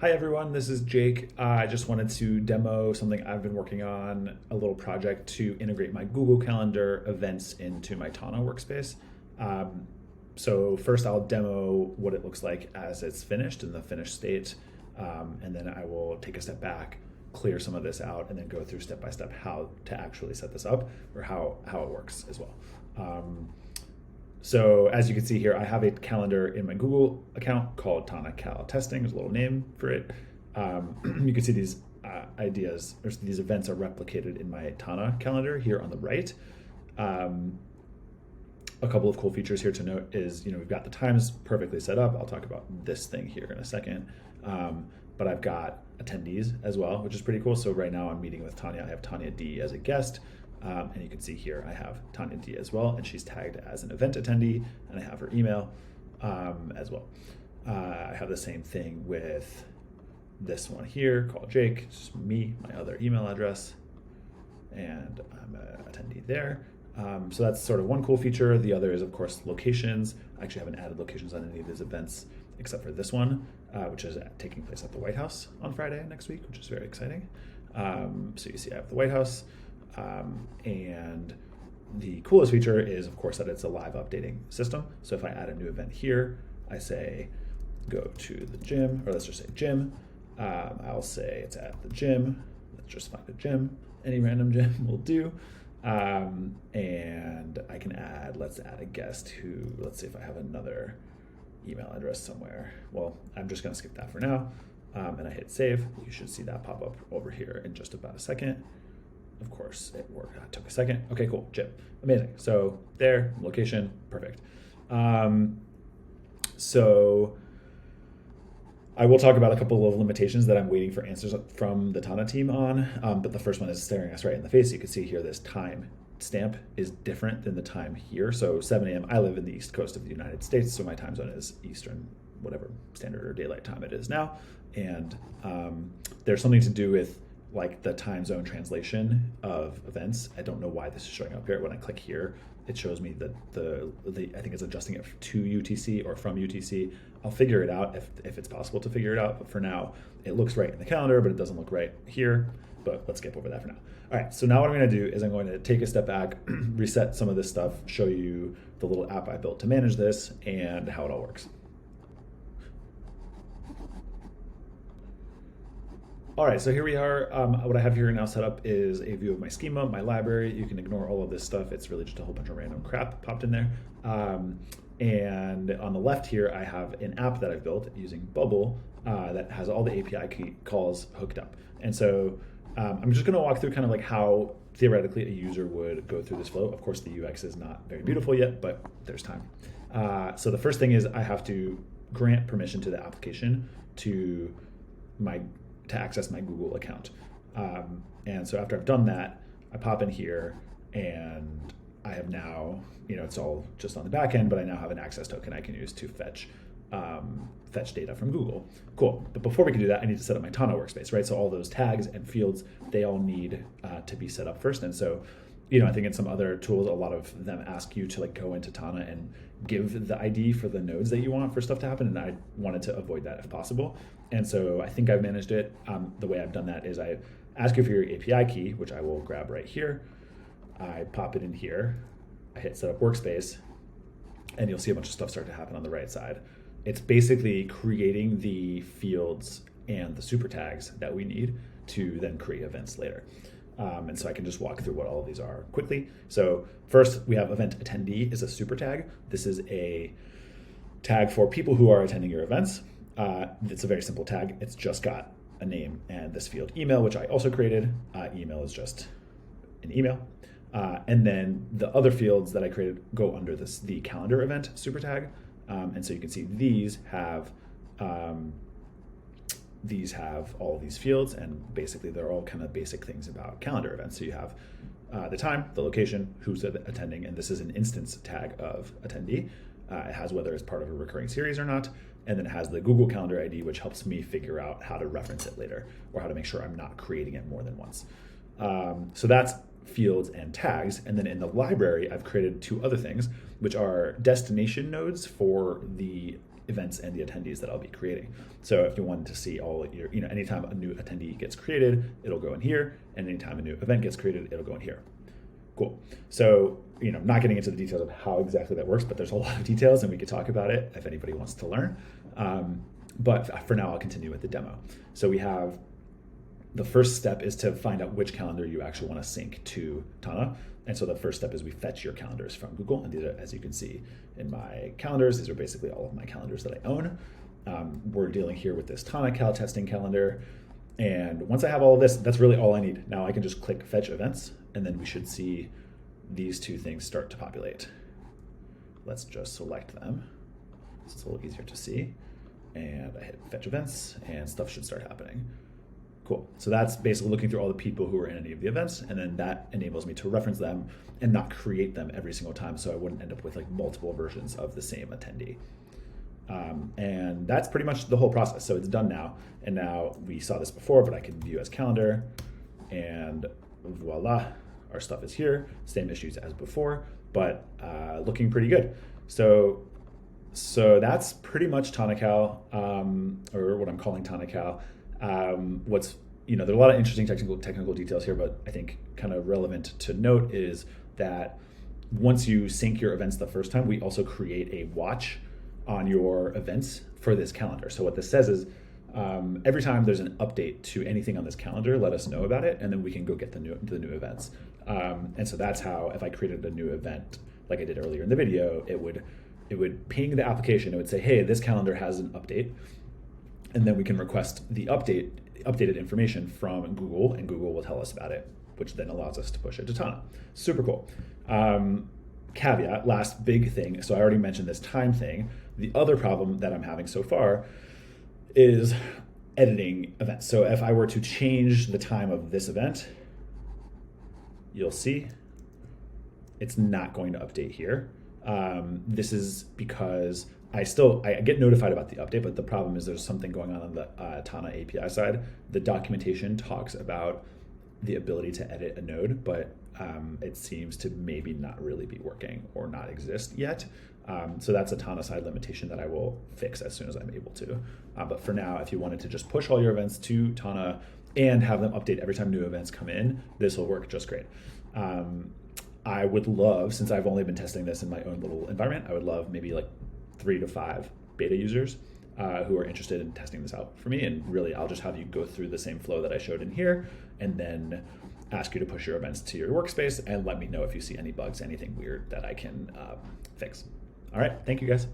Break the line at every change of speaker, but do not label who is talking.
Hi everyone, this is Jake. I just wanted to demo something I've been working on, a little project to integrate my Google Calendar events into my Tana workspace. Um, so first I'll demo what it looks like as it's finished in the finished state, and then I will take a step back, clear some of this out, and then go through step by step how to actually set this up or how it works as well. Um, so as you can see here, I have a calendar in my Google account called Tana Cal Testing. There's a little name for it. You can see these ideas, or these events are replicated in my Tana calendar here on the right. Um, a couple of cool features here to note is, we've got the times perfectly set up. I'll talk about this thing here in a second. But I've got attendees as well, which is pretty cool. So right now I'm meeting with Tanya. I have Tanya D as a guest. And you can see here I have Tanya D as well, and she's tagged as an event attendee, and I have her email as well. I have the same thing with this one here called Jake, just me, my other email address, and I'm an attendee there. So that's sort of one cool feature. The other is, of course, locations. I actually haven't added locations on any of these events except for this one, which is taking place at the White House on Friday next week, which is very exciting. So you see I have the White House. And the coolest feature is, of course, that it's a live updating system. So if I add a new event here, I say go to the gym, or let's just say gym. I'll say it's at the gym. Let's just find a gym. Any random gym will do. And I can let's add a guest who, let's see if I have another email address somewhere. Well, I'm just going to skip that for now. And I hit save. You should see that pop up over here in just about a second. Of course, it worked. It took a second. Okay, cool. Gym. Amazing. So there, location, perfect. So I will talk about a couple of limitations that I'm waiting for answers from the Tana team on. But the first one is staring us right in the face. You can see here this time stamp is different than the time here. So 7 a.m. I live in the East Coast of the United States, so my time zone is Eastern, whatever standard or daylight time it is now. And there's something to do with like the time zone translation of events. I don't know why this is showing up here. When I click here, it shows me that I think it's adjusting it to UTC or from UTC. I'll figure it out if it's possible to figure it out. But for now, it looks right in the calendar, but it doesn't look right here. But let's skip over that for now. All right, so now what I'm gonna do is I'm going to take a step back, reset some of this stuff, show you the little app I built to manage this and how it all works. All right, so here we are. What I have here now set up is a view of my schema, my library. You can ignore all of this stuff. It's really just a whole bunch of random crap popped in there. And on the left here, I have an app that I've built using Bubble that has all the API calls hooked up. And so I'm just gonna walk through kind of like how theoretically a user would go through this flow. Of course, the UX is not very beautiful yet, but there's time. So the first thing is I have to grant permission to the application to access my Google account. And so after I've done that, I pop in here and I have now, it's all just on the back end, but I now have an access token I can use to fetch data from Google. Cool. But before we can do that, I need to set up my Tana workspace, right? So all those tags and fields, they all need to be set up first. And so, I think in some other tools, a lot of them ask you to like go into Tana and give the ID for the nodes that you want for stuff to happen. And I wanted to avoid that if possible. And so I think I've managed it. The way I've done that is I ask you for your API key, which I will grab right here. I pop it in here. I hit set up workspace, and you'll see a bunch of stuff start to happen on the right side. It's basically creating the fields and the super tags that we need to then create events later. And so I can just walk through what all of these are quickly. So first we have event attendee is a super tag. This is a tag for people who are attending your events. It's a very simple tag. It's just got a name and this field email, which I also created. Email is just an email. And then the other fields that I created go under the calendar event super tag. And so you can see these have all of these fields, and basically they're all kind of basic things about calendar events. So you have the time, the location, who's attending, and this is an instance tag of attendee. It has whether it's part of a recurring series or not, and then it has the Google Calendar ID, which helps me figure out how to reference it later or how to make sure I'm not creating it more than once. So that's fields and tags. And then in the library, I've created two other things, which are destination nodes for the events and the attendees that I'll be creating. So if you wanted to see all your, anytime a new attendee gets created, it'll go in here, and anytime a new event gets created, it'll go in here. Cool. So, not getting into the details of how exactly that works, but there's a lot of details and we could talk about it if anybody wants to learn. But for now, I'll continue with the demo. So we have the first step is to find out which calendar you actually want to sync to Tana. And so the first step is we fetch your calendars from Google. And these are, as you can see in my calendars, these are basically all of my calendars that I own. We're dealing here with this Tana Cal testing calendar. And once I have all of this, that's really all I need. Now I can just click fetch events, and then we should see these two things start to populate. Let's just select them. So it's a little easier to see. And I hit fetch events, and stuff should start happening. Cool. So that's basically looking through all the people who are in any of the events, and then that enables me to reference them and not create them every single time, so I wouldn't end up with like multiple versions of the same attendee. And that's pretty much the whole process. So it's done now, and now we saw this before, but I can view as calendar, and voila, our stuff is here. Same issues as before, but looking pretty good. So that's pretty much TanaCal, or what I'm calling TanaCal. There are a lot of interesting technical details here, but I think kind of relevant to note is that once you sync your events the first time, we also create a watch on your events for this calendar. So what this says is every time there's an update to anything on this calendar, let us know about it, and then we can go get the new events. And so that's how, if I created a new event like I did earlier in the video, it would ping the application. It would say, hey, this calendar has an update. And then we can request the updated information from Google, and Google will tell us about it, which then allows us to push it to Tana. Super cool. Caveat, last big thing. So I already mentioned this time thing. The other problem that I'm having so far is editing events. So if I were to change the time of this event, you'll see it's not going to update here. This is because I get notified about the update, but the problem is there's something going on the Tana API side. The documentation talks about the ability to edit a node, but it seems to maybe not really be working or not exist yet. So that's a Tana side limitation that I will fix as soon as I'm able to. But for now, if you wanted to just push all your events to Tana and have them update every time new events come in, this will work just great. I would love, since I've only been testing this in my own little environment, I would love maybe like 3 to 5 beta users who are interested in testing this out for me. And really, I'll just have you go through the same flow that I showed in here, and then ask you to push your events to your workspace and let me know if you see any bugs, anything weird that I can fix. All right, thank you guys.